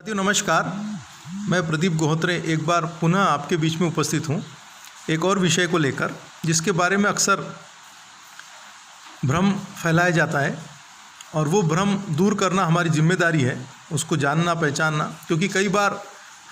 नमस्कार। मैं प्रदीप गोहत्रे एक बार पुनः आपके बीच में उपस्थित हूँ एक और विषय को लेकर, जिसके बारे में अक्सर भ्रम फैलाया जाता है और वो भ्रम दूर करना हमारी जिम्मेदारी है, उसको जानना पहचानना। क्योंकि कई बार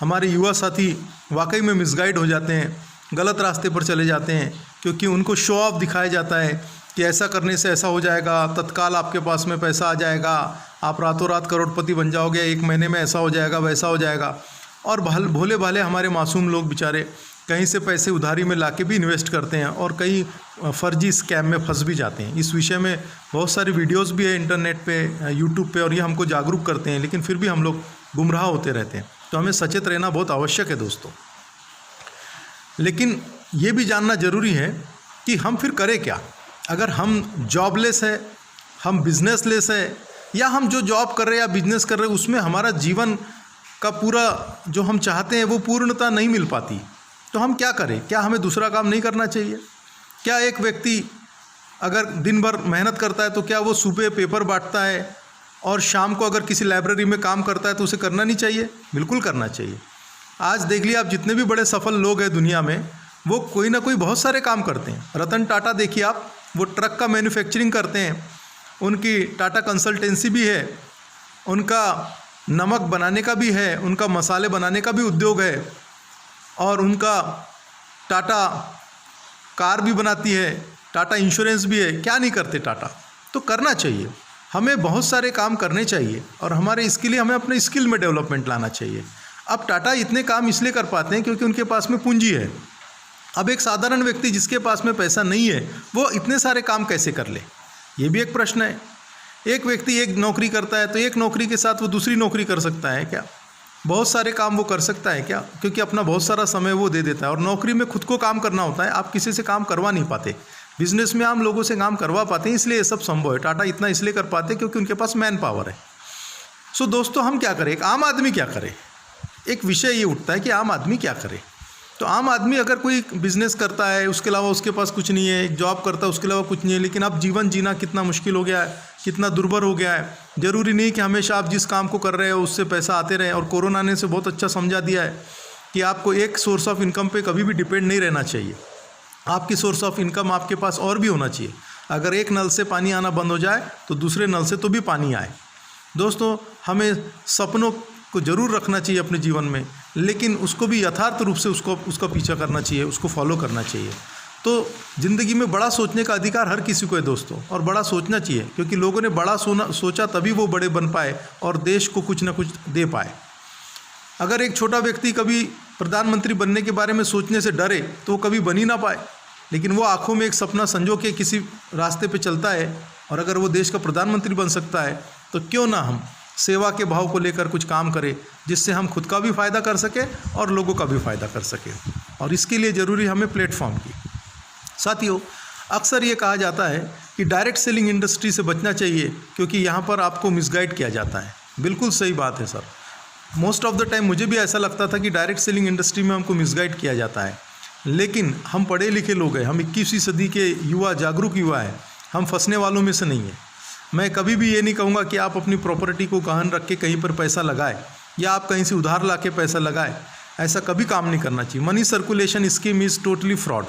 हमारे युवा साथी वाकई में मिसगाइड हो जाते हैं, गलत रास्ते पर चले जाते हैं, क्योंकि उनको शो ऑफ दिखाया जाता है कि ऐसा करने से ऐसा हो जाएगा, तत्काल आपके पास में पैसा आ जाएगा, आप रातों रात करोड़पति बन जाओगे, 1 महीने में ऐसा हो जाएगा, वैसा हो जाएगा। और भोले भाले हमारे मासूम लोग बेचारे कहीं से पैसे उधारी में लाके भी इन्वेस्ट करते हैं और कई फर्जी स्कैम में फंस भी जाते हैं। इस विषय में बहुत सारी वीडियोस भी है इंटरनेट पे, यूट्यूब पे, और ये हमको जागरूक करते हैं, लेकिन फिर भी हम लोग गुमराह होते रहते हैं। तो हमें सचेत रहना बहुत आवश्यक है दोस्तों। लेकिन ये भी जानना ज़रूरी है कि हम फिर करें क्या। अगर हम जॉबलेस है, हम बिजनेसलेस है, या हम जो जॉब कर रहे हैं या बिजनेस कर रहे हैं उसमें हमारा जीवन का पूरा जो हम चाहते हैं वो पूर्णता नहीं मिल पाती, तो हम क्या करें? क्या हमें दूसरा काम नहीं करना चाहिए? क्या एक व्यक्ति अगर दिन भर मेहनत करता है तो क्या वो सुबह पेपर बांटता है और शाम को अगर किसी लाइब्रेरी में काम करता है तो उसे करना नहीं चाहिए? बिल्कुल करना चाहिए। आज देख लिया आप, जितने भी बड़े सफल लोग हैं दुनिया में, वो कोई ना कोई बहुत सारे काम करते हैं। रतन टाटा देखिए आप, वो ट्रक का मैन्युफैक्चरिंग करते हैं, उनकी टाटा कंसल्टेंसी भी है, उनका नमक बनाने का भी है, उनका मसाले बनाने का भी उद्योग है, और उनका टाटा कार भी बनाती है, टाटा इंश्योरेंस भी है। क्या नहीं करते टाटा? तो करना चाहिए, हमें बहुत सारे काम करने चाहिए और हमारे इसके लिए हमें अपने स्किल में डेवलपमेंट लाना चाहिए। अब टाटा इतने काम इसलिए कर पाते हैं क्योंकि उनके पास में पूंजी है। अब एक साधारण व्यक्ति जिसके पास में पैसा नहीं है वो इतने सारे काम कैसे कर ले, ये भी एक प्रश्न है। एक व्यक्ति एक नौकरी करता है तो एक नौकरी के साथ वो दूसरी नौकरी कर सकता है क्या? बहुत सारे काम वो कर सकता है क्या? क्योंकि अपना बहुत सारा समय वो दे देता है। और नौकरी में खुद को काम करना होता है, आप किसी से काम करवा नहीं पाते। बिजनेस में आम लोगों से काम करवा पाते हैं, इसलिए ये सब संभव है। टाटा इतना इसलिए कर पाते हैं क्योंकि उनके पास मैन पावर है। सो दोस्तों, हम क्या करें? एक आम आदमी क्या करे? एक विषय ये उठता है कि आम आदमी क्या करे। तो आम आदमी अगर कोई बिज़नेस करता है, उसके अलावा उसके पास कुछ नहीं है, एक जॉब करता है, उसके अलावा कुछ नहीं है, लेकिन अब जीवन जीना कितना मुश्किल हो गया है, कितना दुर्भर हो गया है। ज़रूरी नहीं कि हमेशा आप जिस काम को कर रहे हो उससे पैसा आते रहे। और कोरोना ने से बहुत अच्छा समझा दिया है कि आपको एक सोर्स ऑफ इनकम पे कभी भी डिपेंड नहीं रहना चाहिए। आपकी सोर्स ऑफ इनकम आपके पास और भी होना चाहिए। अगर एक नल से पानी आना बंद हो जाए तो दूसरे नल से तो भी पानी आए। दोस्तों, हमें सपनों को ज़रूर रखना चाहिए अपने जीवन में, लेकिन उसको भी यथार्थ रूप से उसका पीछा करना चाहिए, उसको फॉलो करना चाहिए। तो ज़िंदगी में बड़ा सोचने का अधिकार हर किसी को है दोस्तों, और बड़ा सोचना चाहिए, क्योंकि लोगों ने बड़ा सोचा तभी वो बड़े बन पाए और देश को कुछ ना कुछ दे पाए। अगर एक छोटा व्यक्ति कभी प्रधानमंत्री बनने के बारे में सोचने से डरे तो वो कभी बन ही ना पाए, लेकिन वो आँखों में एक सपना संजो के किसी रास्ते पर चलता है, और अगर वो देश का प्रधानमंत्री बन सकता है तो क्यों ना हम सेवा के भाव को लेकर कुछ काम करें, जिससे हम खुद का भी फ़ायदा कर सकें और लोगों का भी फ़ायदा कर सकें। और इसके लिए ज़रूरी हमें प्लेटफॉर्म की। साथियों, अक्सर ये कहा जाता है कि डायरेक्ट सेलिंग इंडस्ट्री से बचना चाहिए क्योंकि यहाँ पर आपको मिसगाइड किया जाता है। बिल्कुल सही बात है sir. Most of the time मुझे भी ऐसा लगता था कि डायरेक्ट सेलिंग इंडस्ट्री में हमको मिसगाइड किया जाता है, लेकिन हम पढ़े लिखे लोग हैं, हम 21वीं सदी के युवा, जागरूक युवा हैं, हम फंसने वालों में से नहीं हैं। मैं कभी भी ये नहीं कहूँगा कि आप अपनी प्रॉपर्टी को गहन रख के कहीं पर पैसा लगाए या आप कहीं से उधार ला के पैसा लगाए। ऐसा कभी काम नहीं करना चाहिए। Money circulation scheme is totally fraud.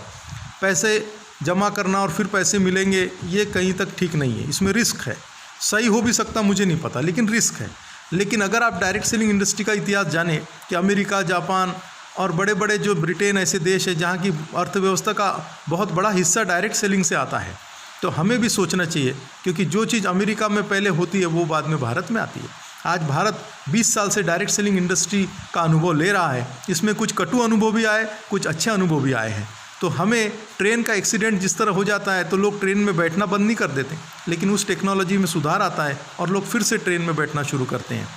पैसे जमा करना और फिर पैसे मिलेंगे, ये कहीं तक ठीक नहीं है। इसमें रिस्क है, सही हो भी सकता, मुझे नहीं पता, लेकिन रिस्क है। लेकिन अगर आप डायरेक्ट सेलिंग इंडस्ट्री का इतिहास जानें कि अमेरिका, जापान और बड़े बड़े जो ब्रिटेन ऐसे देश है जहाँ की अर्थव्यवस्था का बहुत बड़ा हिस्सा डायरेक्ट सेलिंग से आता है, तो हमें भी सोचना चाहिए, क्योंकि जो चीज़ अमेरिका में पहले होती है वो बाद में भारत में आती है। आज भारत 20 साल से डायरेक्ट सेलिंग इंडस्ट्री का अनुभव ले रहा है। इसमें कुछ कटु अनुभव भी आए, कुछ अच्छे अनुभव भी आए हैं। तो हमें ट्रेन का एक्सीडेंट जिस तरह हो जाता है तो लोग ट्रेन में बैठना बंद नहीं कर देते, लेकिन उस टेक्नोलॉजी में सुधार आता है और लोग फिर से ट्रेन में बैठना शुरू करते हैं।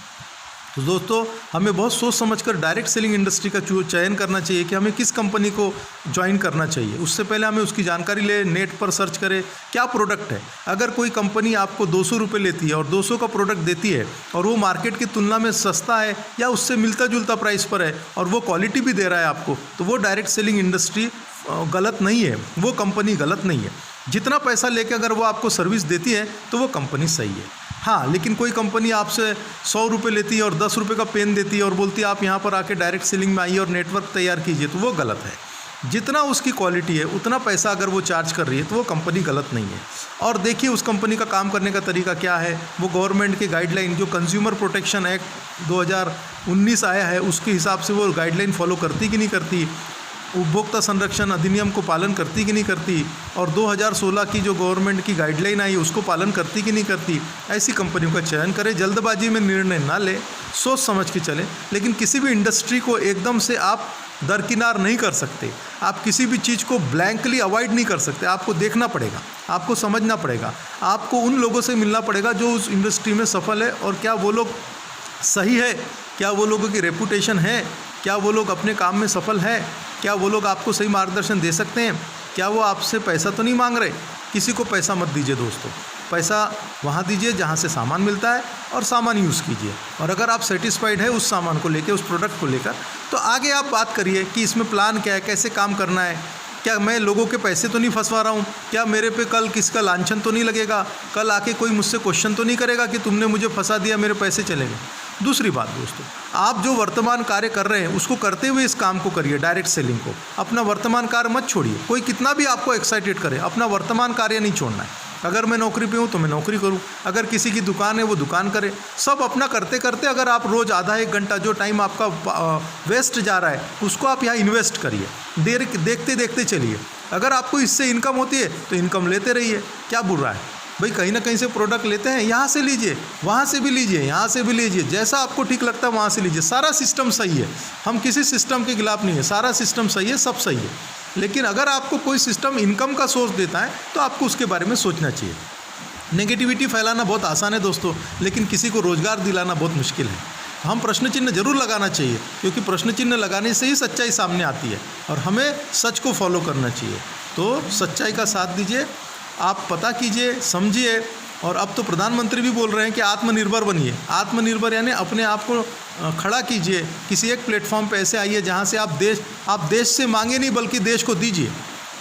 तो दोस्तों, हमें बहुत सोच समझकर डायरेक्ट सेलिंग इंडस्ट्री का चयन करना चाहिए कि हमें किस कंपनी को ज्वाइन करना चाहिए। उससे पहले हमें उसकी जानकारी ले, नेट पर सर्च करें क्या प्रोडक्ट है। अगर कोई कंपनी आपको 200 रुपये लेती है और 200 का प्रोडक्ट देती है और वो मार्केट की तुलना में सस्ता है या उससे मिलता जुलता प्राइस पर है और वो क्वालिटी भी दे रहा है आपको, तो वो डायरेक्ट सेलिंग इंडस्ट्री गलत नहीं है, वो कंपनी गलत नहीं है। जितना पैसा लेके अगर वो आपको सर्विस देती है तो वो कंपनी सही है। हाँ, लेकिन कोई कंपनी आपसे 100 रुपये लेती है और 10 रुपये का पेन देती है और बोलती है आप यहाँ पर आके डायरेक्ट सेलिंग में आइए और नेटवर्क तैयार कीजिए, तो वो गलत है। जितना उसकी क्वालिटी है उतना पैसा अगर वो चार्ज कर रही है तो वो कंपनी गलत नहीं है। और देखिए उस कंपनी का काम करने का तरीका क्या है, वो गवर्नमेंट के गाइडलाइन जो कंज्यूमर प्रोटेक्शन एक्ट 2019 आया है उसके हिसाब से वो गाइडलाइन फॉलो करती कि नहीं करती, उपभोक्ता संरक्षण अधिनियम को पालन करती कि नहीं करती, और 2016 की जो गवर्नमेंट की गाइडलाइन आई उसको पालन करती कि नहीं करती। ऐसी कंपनियों का चयन करें, जल्दबाजी में निर्णय ना ले, सोच समझ के चलें। लेकिन किसी भी इंडस्ट्री को एकदम से आप दरकिनार नहीं कर सकते, आप किसी भी चीज़ को ब्लैंकली अवॉइड नहीं कर सकते। आपको देखना पड़ेगा, आपको समझना पड़ेगा, आपको उन लोगों से मिलना पड़ेगा जो उस इंडस्ट्री में सफल है, और क्या वो लोग सही है, क्या वो लोगों की रेपुटेशन है, क्या वो लोग अपने काम में सफल है, क्या वो लोग आपको सही मार्गदर्शन दे सकते हैं, क्या वो आपसे पैसा तो नहीं मांग रहे। किसी को पैसा मत दीजिए दोस्तों, पैसा वहाँ दीजिए जहाँ से सामान मिलता है और सामान यूज़ कीजिए। और अगर आप सेटिस्फाइड है उस सामान को लेकर, उस प्रोडक्ट को लेकर, तो आगे आप बात करिए कि इसमें प्लान क्या है, कैसे काम करना है, क्या मैं लोगों के पैसे तो नहीं फंसवा रहा हूँ, क्या मेरे पे कल किसका लांछन तो नहीं लगेगा, कल आके कोई मुझसे क्वेश्चन तो नहीं करेगा कि तुमने मुझे फंसा दिया, मेरे पैसे चले गए। दूसरी बात दोस्तों, आप जो वर्तमान कार्य कर रहे हैं उसको करते हुए इस काम को करिए, डायरेक्ट सेलिंग को। अपना वर्तमान कार्य मत छोड़िए, कोई कितना भी आपको एक्साइटेड करे, अपना वर्तमान कार्य नहीं छोड़ना है। अगर मैं नौकरी पे हूँ तो मैं नौकरी करूँ, अगर किसी की दुकान है वो दुकान करे, सब अपना करते करते अगर आप रोज़ आधा एक घंटा जो टाइम आपका वेस्ट जा रहा है उसको आप यहाँ इन्वेस्ट करिए, देखते देखते चलिए। अगर आपको इससे इनकम होती है तो इनकम लेते रहिए, क्या बुरा है भाई। कहीं ना कहीं से प्रोडक्ट लेते हैं, यहाँ से लीजिए, वहाँ से भी लीजिए, यहाँ से भी लीजिए, जैसा आपको ठीक लगता है वहाँ से लीजिए। सारा सिस्टम सही है, हम किसी सिस्टम के खिलाफ नहीं है, सारा सिस्टम सही है, सब सही है। लेकिन अगर आपको कोई सिस्टम इनकम का सोर्स देता है तो आपको उसके बारे में सोचना चाहिए। नेगेटिविटी फैलाना बहुत आसान है दोस्तों, लेकिन किसी को रोज़गार दिलाना बहुत मुश्किल है। हम प्रश्न चिन्ह जरूर लगाना चाहिए, क्योंकि प्रश्न चिन्ह लगाने से ही सच्चाई सामने आती है और हमें सच को फॉलो करना चाहिए। तो सच्चाई का साथ दीजिए, आप पता कीजिए, समझिए। और अब तो प्रधानमंत्री भी बोल रहे हैं कि आत्मनिर्भर बनिए। आत्मनिर्भर यानी अपने आप को खड़ा कीजिए, किसी एक प्लेटफॉर्म पे ऐसे आइए जहाँ से आप देश से मांगे नहीं बल्कि देश को दीजिए।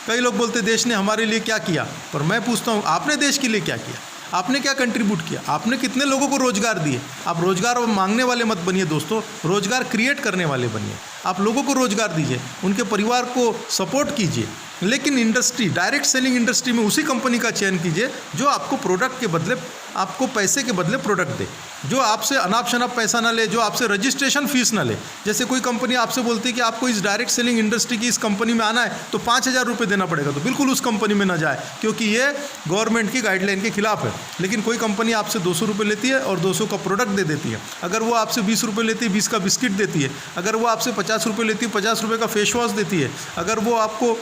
कई लोग बोलते देश ने हमारे लिए क्या किया, पर मैं पूछता हूँ आपने देश के लिए क्या किया, आपने क्या कंट्रीब्यूट किया, आपने कितने लोगों को रोज़गार दिए। आप रोज़गार मांगने वाले मत बनिए दोस्तों, रोज़गार क्रिएट करने वाले बनिए। आप लोगों को रोज़गार दीजिए, उनके परिवार को सपोर्ट कीजिए। लेकिन इंडस्ट्री, डायरेक्ट सेलिंग इंडस्ट्री में उसी कंपनी का चयन कीजिए जो आपको प्रोडक्ट के बदले, आपको पैसे के बदले प्रोडक्ट दे, जो आपसे अनाप शनाप पैसा ना ले, जो आपसे रजिस्ट्रेशन फीस ना ले। जैसे कोई कंपनी आपसे बोलती है कि आपको इस डायरेक्ट सेलिंग इंडस्ट्री की इस कंपनी में आना है तो 5,000 रुपये देना पड़ेगा, तो बिल्कुल उस कंपनी में ना जाए, क्योंकि ये गवर्नमेंट की गाइडलाइन के खिलाफ है। लेकिन कोई कंपनी आपसे 200 रुपये लेती है और 200 का प्रोडक्ट दे देती है। अगर वो आपसे 20 रुपये लेती है, 20 का बिस्किट देती है। अगर वो आपसे 50 रुपये लेती है, 50 रुपये का फेस वॉश देती है। अगर वो आपको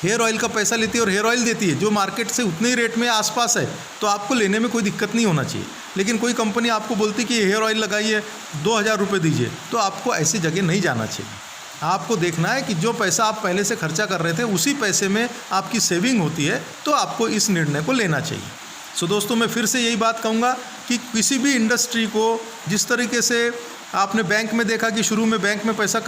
हेयर ऑयल का पैसा लेती है और हेयर ऑयल देती है जो मार्केट से उतने ही रेट में आसपास है, तो आपको लेने में कोई दिक्कत नहीं होना चाहिए। लेकिन कोई कंपनी आपको बोलती कि हेयर ऑयल लगाइए 2,000 रुपये दीजिए, तो आपको ऐसी जगह नहीं जाना चाहिए। आपको देखना है कि जो पैसा आप पहले से खर्चा कर रहे थे उसी पैसे में आपकी सेविंग होती है, तो आपको इस निर्णय को लेना चाहिए। सो दोस्तों, मैं फिर से यही बात कहूँगा कि किसी भी इंडस्ट्री को, जिस तरीके से आपने बैंक में देखा कि शुरू में बैंक में पैसा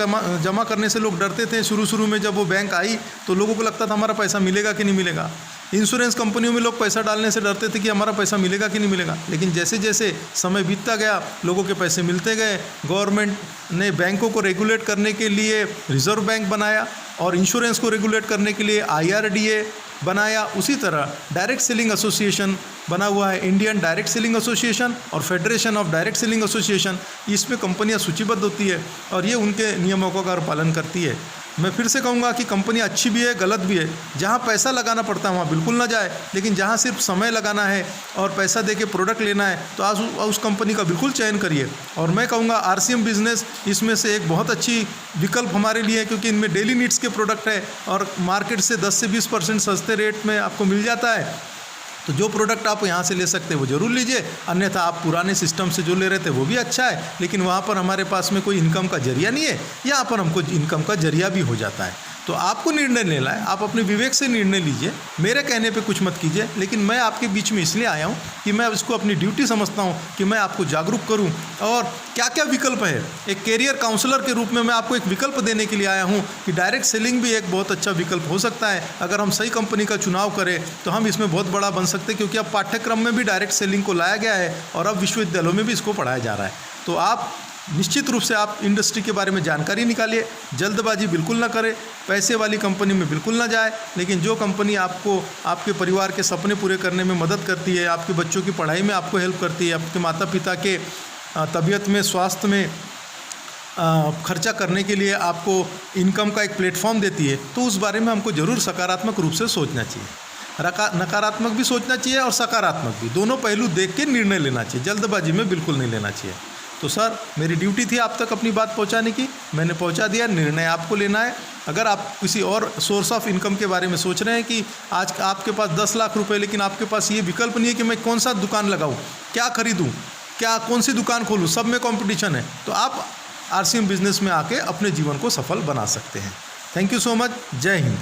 जमा करने से लोग डरते थे, शुरू में जब वो बैंक आई तो लोगों को लगता था हमारा पैसा मिलेगा कि नहीं मिलेगा। इंश्योरेंस कंपनियों में लोग पैसा डालने से डरते थे कि हमारा पैसा मिलेगा कि नहीं मिलेगा। लेकिन जैसे जैसे समय बीतता गया, लोगों के पैसे मिलते गए। गवर्नमेंट ने बैंकों को रेगुलेट करने के लिए रिजर्व बैंक बनाया और इंश्योरेंस को रेगुलेट करने के लिए IRDA बनाया। उसी तरह डायरेक्ट सेलिंग एसोसिएशन बना हुआ है, इंडियन डायरेक्ट सेलिंग एसोसिएशन और federation of direct selling association. इसमें कंपनियां सूचीबद्ध होती है और ये उनके नियमों का पालन करती है। मैं फिर से कहूँगा कि कंपनी अच्छी भी है, गलत भी है। जहाँ पैसा लगाना पड़ता है वहाँ बिल्कुल ना जाए, लेकिन जहाँ सिर्फ समय लगाना है और पैसा दे के प्रोडक्ट लेना है तो आज उस कंपनी का बिल्कुल चयन करिए। और मैं कहूँगा RCM बिजनेस इसमें से एक बहुत अच्छी विकल्प हमारे लिए है, क्योंकि इनमें डेली नीड्स के प्रोडक्ट है और मार्केट से 10 से 20% सस्ते रेट में आपको मिल जाता है। तो जो प्रोडक्ट आप यहाँ से ले सकते हैं वो ज़रूर लीजिए, अन्यथा आप पुराने सिस्टम से जो ले रहे थे वो भी अच्छा है, लेकिन वहाँ पर हमारे पास में कोई इनकम का जरिया नहीं है, यहाँ पर हमको इनकम का जरिया भी हो जाता है। तो आपको निर्णय लेना है, आप अपने विवेक से निर्णय लीजिए, मेरे कहने पे कुछ मत कीजिए। लेकिन मैं आपके बीच में इसलिए आया हूँ कि मैं इसको अपनी ड्यूटी समझता हूँ कि मैं आपको जागरूक करूँ और क्या क्या विकल्प है। एक कैरियर काउंसलर के रूप में मैं आपको एक विकल्प देने के लिए आया हूँ कि डायरेक्ट सेलिंग भी एक बहुत अच्छा विकल्प हो सकता है। अगर हम सही कंपनी का चुनाव करें तो हम इसमें बहुत बड़ा बन सकते हैं, क्योंकि अब पाठ्यक्रम में भी डायरेक्ट सेलिंग को लाया गया है और अब विश्वविद्यालयों में भी इसको पढ़ाया जा रहा है। तो आप निश्चित रूप से आप इंडस्ट्री के बारे में जानकारी निकालिए, जल्दबाजी बिल्कुल ना करें, पैसे वाली कंपनी में बिल्कुल ना जाए। लेकिन जो कंपनी आपको आपके परिवार के सपने पूरे करने में मदद करती है, आपके बच्चों की पढ़ाई में आपको हेल्प करती है, आपके माता पिता के तबीयत में, स्वास्थ्य में खर्चा करने के लिए आपको इनकम का एक प्लेटफॉर्म देती है, तो उस बारे में हमको ज़रूर सकारात्मक रूप से सोचना चाहिए। नकारात्मक भी सोचना चाहिए और सकारात्मक भी, दोनों पहलू देख के निर्णय लेना चाहिए, जल्दबाजी में बिल्कुल नहीं लेना चाहिए। तो सर, मेरी ड्यूटी थी आप तक अपनी बात पहुंचाने की, मैंने पहुंचा दिया। निर्णय आपको लेना है। अगर आप किसी और सोर्स ऑफ इनकम के बारे में सोच रहे हैं कि आज आपके पास 10 लाख रुपए, लेकिन आपके पास ये विकल्प नहीं है कि मैं कौन सा दुकान लगाऊं, क्या खरीदूं, क्या कौन सी दुकान खोलूं, सब में कंपटीशन है, तो आप RCM बिजनेस में आके अपने जीवन को सफल बना सकते हैं। Thank you so much. जय हिंद।